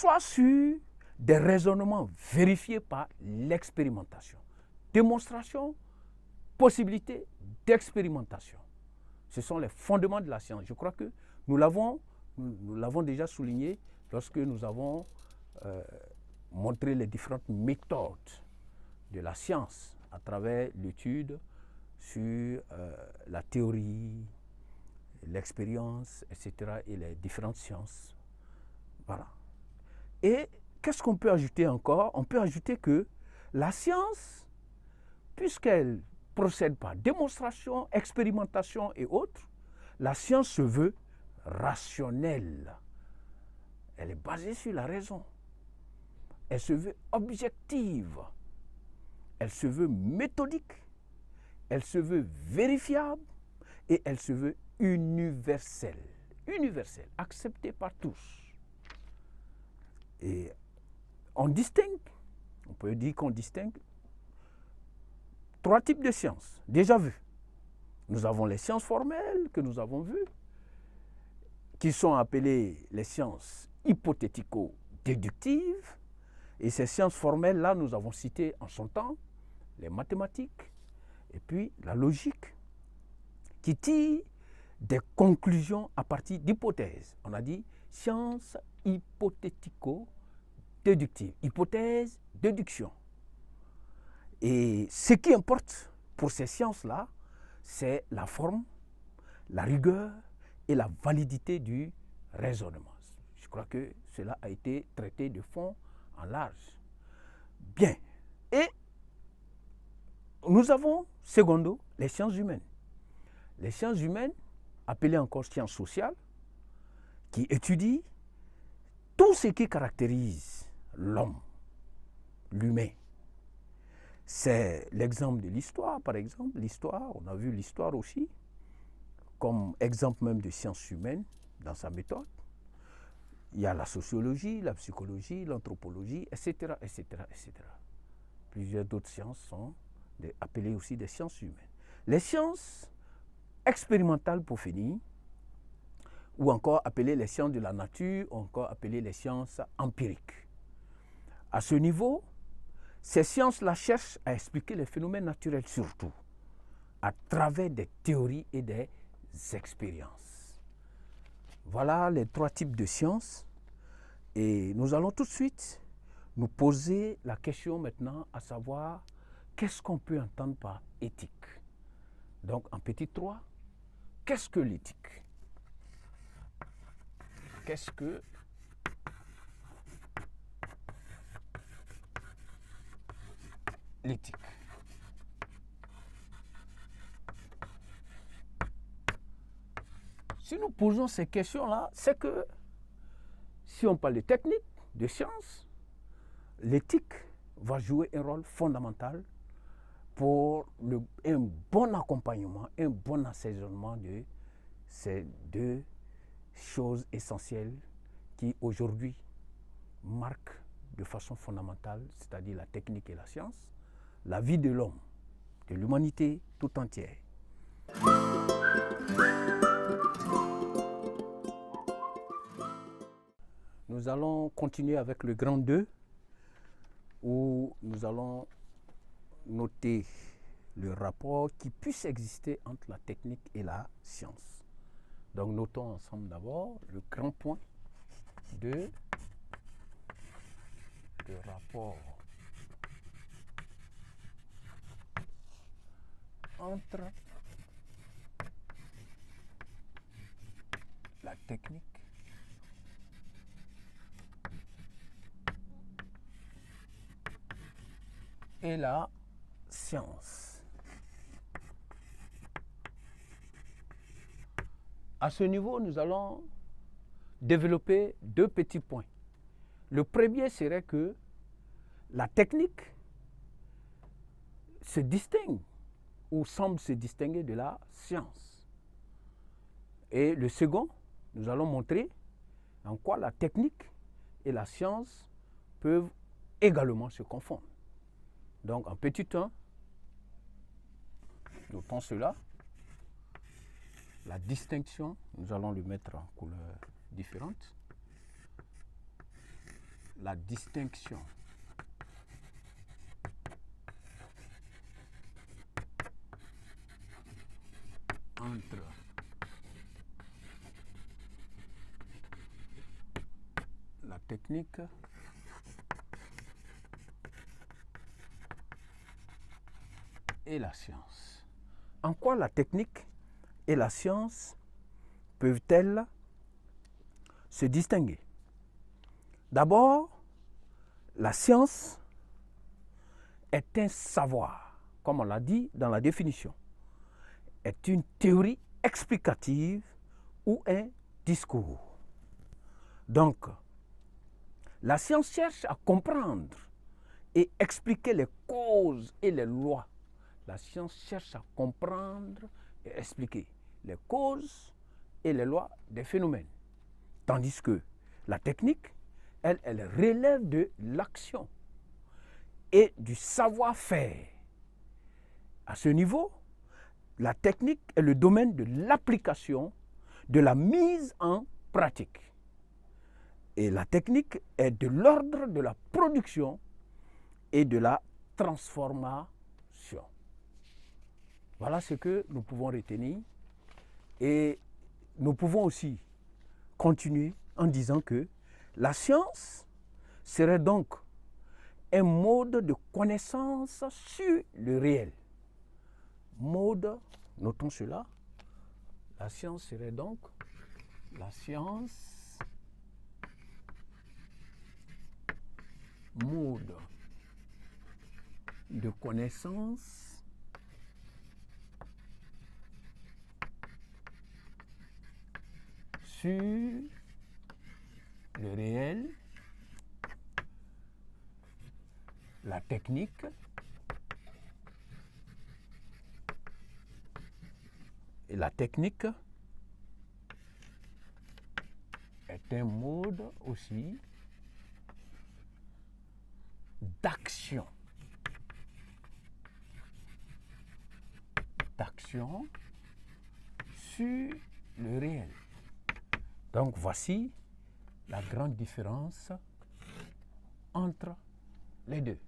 soit sur des raisonnements vérifiés par l'expérimentation. Démonstration, possibilité d'expérimentation. Ce sont les fondements de la science. Je crois que nous l'avons déjà souligné lorsque nous avons montré les différentes méthodes de la science à travers l'étude sur la théorie, l'expérience, etc. et les différentes sciences. Voilà. Et qu'est-ce qu'on peut ajouter encore? On peut ajouter que la science, puisqu'elle procède par démonstration, expérimentation et autres, la science se veut rationnelle. Elle est basée sur la raison. Elle se veut objective. Elle se veut méthodique. Elle se veut vérifiable. Et elle se veut universelle. Universelle, acceptée par tous. Et on peut dire qu'on distingue 3 types de sciences, déjà vues. Nous avons les sciences formelles que nous avons vues, qui sont appelées les sciences hypothético-déductives. Et ces sciences formelles-là, nous avons cité en son temps les mathématiques et puis la logique, qui tire des conclusions à partir d'hypothèses. On a dit sciences hypothético-déductives. Hypothèse, déduction. Et ce qui importe pour ces sciences-là, c'est la forme, la rigueur et la validité du raisonnement. Je crois que cela a été traité de fond en large. Bien. Et nous avons, secondo, les sciences humaines. Les sciences humaines, appelées encore sciences sociales, qui étudient tout ce qui caractérise l'homme, l'humain. C'est l'exemple de l'histoire, par exemple. L'histoire, on a vu l'histoire aussi, comme exemple même de sciences humaines dans sa méthode. Il y a la sociologie, la psychologie, l'anthropologie, etc., etc., etc. Plusieurs d'autres sciences sont appelées aussi des sciences humaines. Les sciences expérimentales, pour finir, ou encore appelées les sciences de la nature, ou encore appelées les sciences empiriques. À ce niveau, ces sciences-là cherchent à expliquer les phénomènes naturels surtout, à travers des théories et des expériences. Voilà les 3 types de sciences. Et nous allons tout de suite nous poser la question maintenant, à savoir, qu'est-ce qu'on peut entendre par éthique? Donc, en petit 3, qu'est-ce que l'éthique? Qu'est-ce que l'éthique? Si nous posons ces questions-là, c'est que si on parle de technique, de science, l'éthique va jouer un rôle fondamental pour un bon accompagnement, un bon assaisonnement de ces 2 choses essentielles qui aujourd'hui marquent de façon fondamentale, c'est-à-dire la technique et la science, la vie de l'homme, de l'humanité tout entière. Nous allons continuer avec le grand 2, où nous allons noter le rapport qui puisse exister entre la technique et la science. Donc notons ensemble d'abord le grand point de rapport entre la technique et la science. À ce niveau, nous allons développer 2 petits points. Le premier serait que la technique se distingue ou semble se distinguer de la science. Et le second, nous allons montrer en quoi la technique et la science peuvent également se confondre. Donc en petit 1, notons cela. La distinction, nous allons le mettre en couleurs différentes. la distinction entre la technique et la science. En quoi la technique et la science peuvent-elles se distinguer? D'abord, la science est un savoir, comme on l'a dit dans la définition, est une théorie explicative ou un discours. Donc, la science cherche à comprendre et expliquer les causes et les lois. La science cherche à comprendre et expliquer les causes et les lois des phénomènes. Tandis que la technique, elle relève de l'action et du savoir-faire. À ce niveau, la technique est le domaine de l'application, de la mise en pratique. Et la technique est de l'ordre de la production et de la transformation. Voilà ce que nous pouvons retenir. Et nous pouvons aussi continuer en disant que la science serait donc un mode de connaissance sur le réel. Mode, notons cela, la science serait donc la science, mode de connaissance sur le réel, la technique et la technique est un mode aussi d'action. D'action sur le réel. Donc voici la grande différence entre les deux.